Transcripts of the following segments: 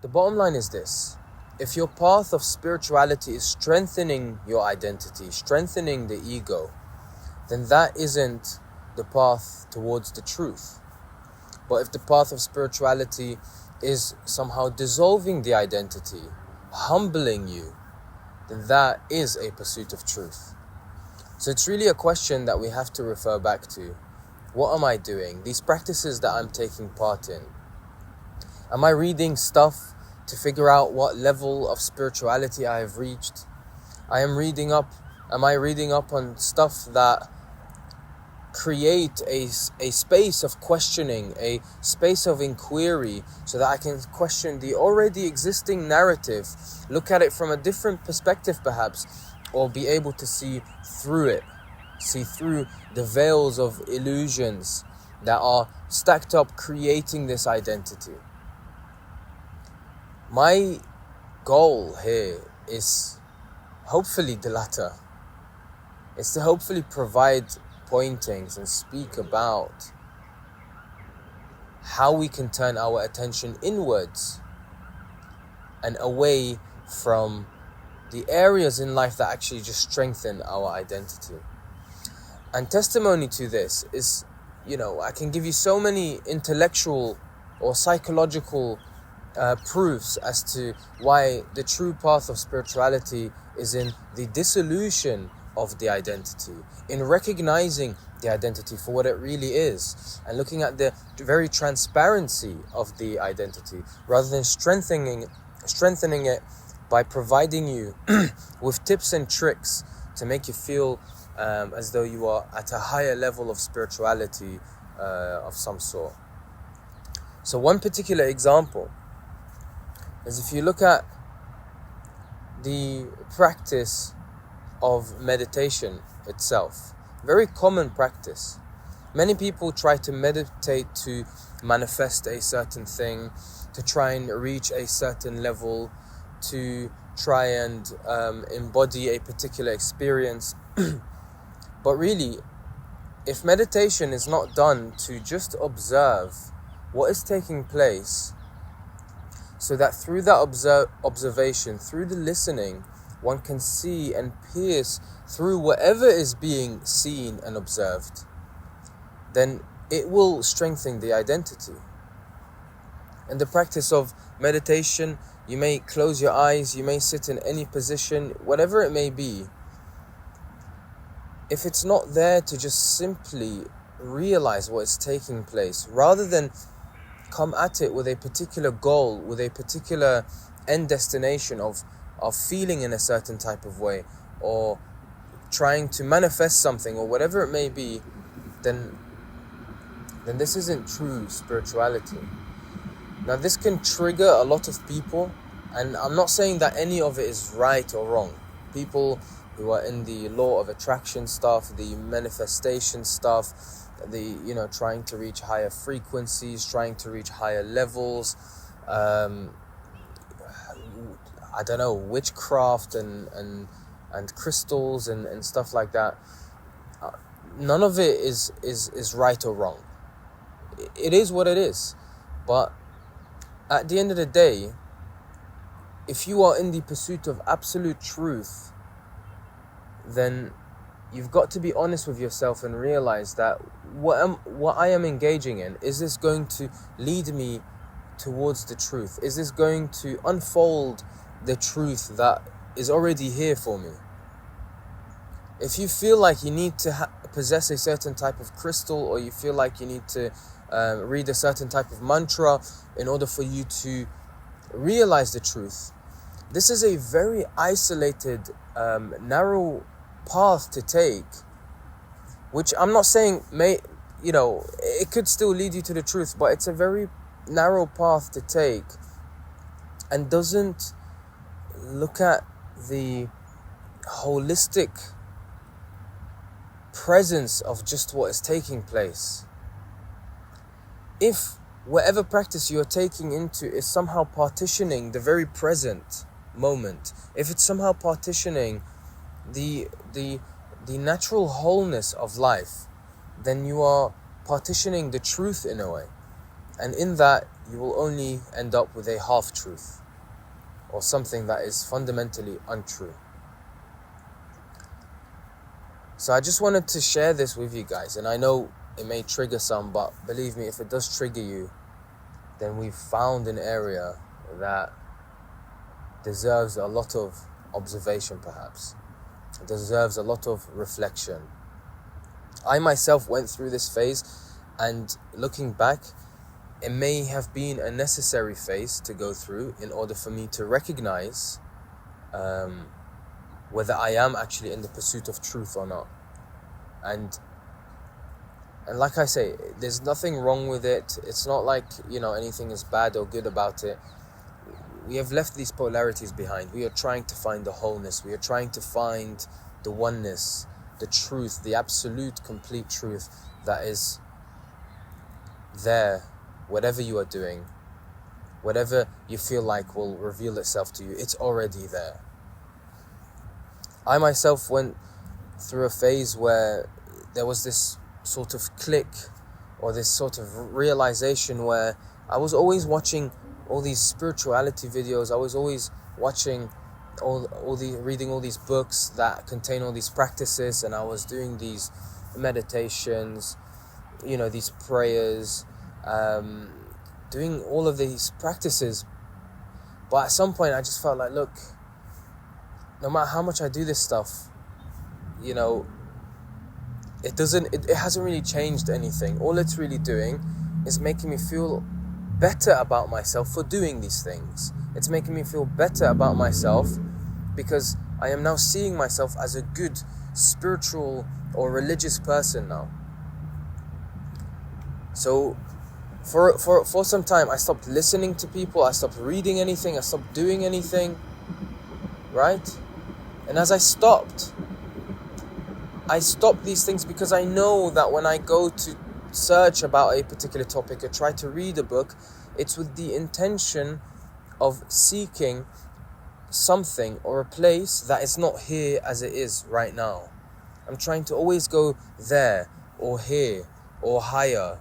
The bottom line is this: if your path of spirituality is strengthening your identity, strengthening the ego, then that isn't the path towards the truth. But if the path of spirituality is somehow dissolving the identity, humbling you, then that is a pursuit of truth. So it's really a question that we have to refer back to. What am I doing? These practices that I'm taking part in. Am I reading stuff to figure out what level of spirituality I have reached? Am I reading up on stuff that create a space of questioning, a space of inquiry, so that I can question the already existing narrative, look at it from a different perspective perhaps, or be able to see through it, see through the veils of illusions that are stacked up creating this identity? My goal here is hopefully the latter. It's to hopefully provide pointings and speak about how we can turn our attention inwards and away from the areas in life that actually just strengthen our identity. And testimony to this is, I can give you so many intellectual or psychological proofs as to why the true path of spirituality is in the dissolution of the identity, in recognizing the identity for what it really is, and looking at the very transparency of the identity, rather than strengthening it by providing you with tips and tricks to make you feel as though you are at a higher level of spirituality of some sort. So one particular example is if you look at the practice of meditation itself. Very common practice. Many people try to meditate to manifest a certain thing, to try and reach a certain level, to try and embody a particular experience. But really, if meditation is not done to just observe what is taking place, so that through that observation, through the listening, one can see and pierce through whatever is being seen and observed, then it will strengthen the identity. In the practice of meditation, you may close your eyes, you may sit in any position, whatever it may be. If it's not there to just simply realize what is taking place, rather than come at it with a particular goal, with a particular end destination of feeling in a certain type of way, or trying to manifest something, or whatever it may be, then this isn't true spirituality. Now, this can trigger a lot of people, and I'm not saying that any of it is right or wrong. People who are in the law of attraction stuff, the manifestation stuff, the trying to reach higher frequencies, trying to reach higher levels, witchcraft and crystals and stuff like that. None of it is right or wrong. It is what it is. But at the end of the day, if you are in the pursuit of absolute truth, then you've got to be honest with yourself and realize that what I am engaging in, is this going to lead me towards the truth? Is this going to unfold the truth that is already here for me? If you feel like you need to possess a certain type of crystal, or you feel like you need to read a certain type of mantra in order for you to realize the truth, this is a very isolated, narrow path to take, which I'm not saying it could still lead you to the truth, but it's a very narrow path to take, and doesn't look at the holistic presence of just what is taking place. If whatever practice you're taking into is somehow partitioning the very present moment, if it's somehow partitioning the natural wholeness of life, then you are partitioning the truth in a way. And in that, you will only end up with a half-truth, or something that is fundamentally untrue. So I just wanted to share this with you guys, and I know it may trigger some, but believe me, if it does trigger you, then we've found an area that deserves a lot of observation, perhaps. It deserves a lot of reflection. I myself went through this phase, and looking back, it may have been a necessary phase to go through in order for me to recognize whether I am actually in the pursuit of truth or not. And like I say, there's nothing wrong with it. It's not like, anything is bad or good about it. We have left these polarities behind. We are trying to find the wholeness. We are trying to find the oneness, the truth, the absolute, complete truth that is there. Whatever you are doing, whatever you feel like will reveal itself to you, it's already there. I myself went through a phase where there was this sort of click, or this sort of realization, where I was always watching all these spirituality videos. I was always watching reading all these books that contain all these practices, and I was doing these meditations, these prayers, doing all of these practices. But at some point I just felt like, look, no matter how much I do this stuff, it hasn't really changed anything. All it's really doing is making me feel better about myself for doing these things. It's making me feel better about myself because I am now seeing myself as a good spiritual or religious person now. So for some time, I stopped listening to people, I stopped reading anything, I stopped doing anything, right? And as I stopped these things because I know that when I go to search about a particular topic or try to read a book, it's with the intention of seeking something or a place that is not here as it is right now. I'm trying to always go there or here or higher,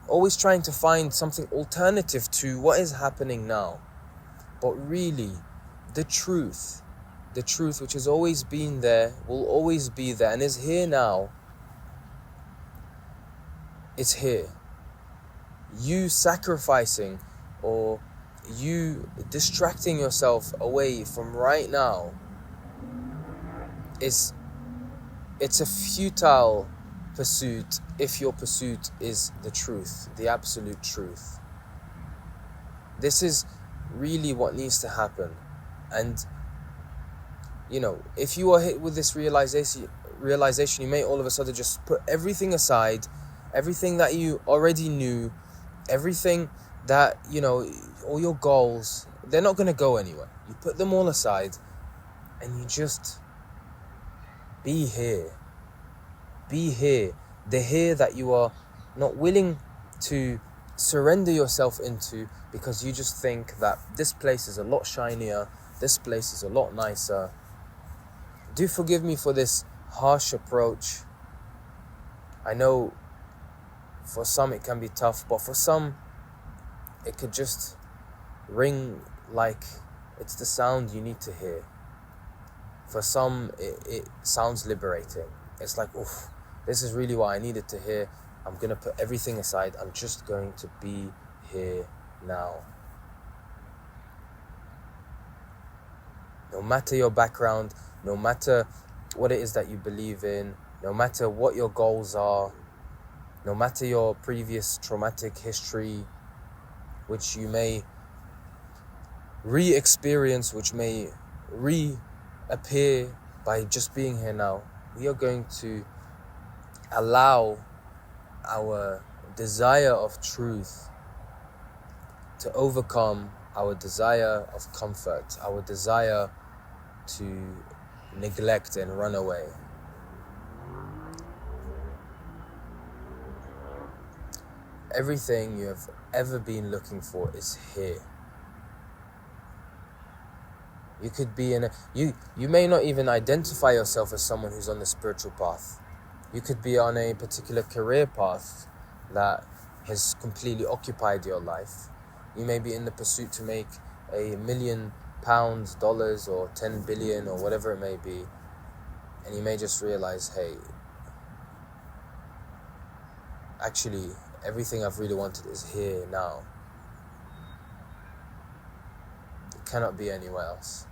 always trying to find something alternative to what is happening now. But really, the truth which has always been there, will always be there, and is here now, it's here. You sacrificing or you distracting yourself away from right now it's a futile pursuit if your pursuit is the truth, the absolute truth. This is really what needs to happen. And if you are hit with this realization, you may all of a sudden just put everything aside, everything that you already knew, everything that, all your goals, they're not going to go anywhere. You put them all aside and you just be here. Be here. The here that you are not willing to surrender yourself into because you just think that this place is a lot shinier, this place is a lot nicer. Do forgive me for this harsh approach. I know for some it can be tough, but for some it could just ring like it's the sound you need to hear. For some it sounds liberating. It's like, oof, this is really what I needed to hear. I'm going to put everything aside. I'm just going to be here now. No matter your background, no matter what it is that you believe in, no matter what your goals are, no matter your previous traumatic history, which you may re-experience, which may reappear by just being here now, we are going to allow our desire of truth to overcome our desire of comfort, our desire to neglect and run away. Everything you have ever been looking for is here. You could be you may not even identify yourself as someone who's on the spiritual path. You could be on a particular career path that has completely occupied your life. You may be in the pursuit to make £1 million, dollars, or 10 billion, or whatever it may be, and you may just realize, hey, actually everything I've really wanted is here now. It cannot be anywhere else.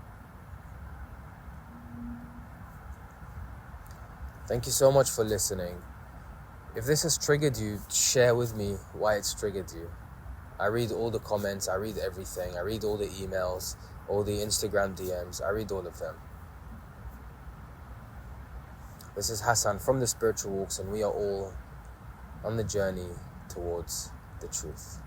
Thank you so much for listening. If this has triggered you, share with me why it's triggered you. I read all the comments, I read everything, I read all the emails, all the Instagram DMs, I read all of them. This is Hassan from The Spiritual Walks, and we are all on the journey towards the truth.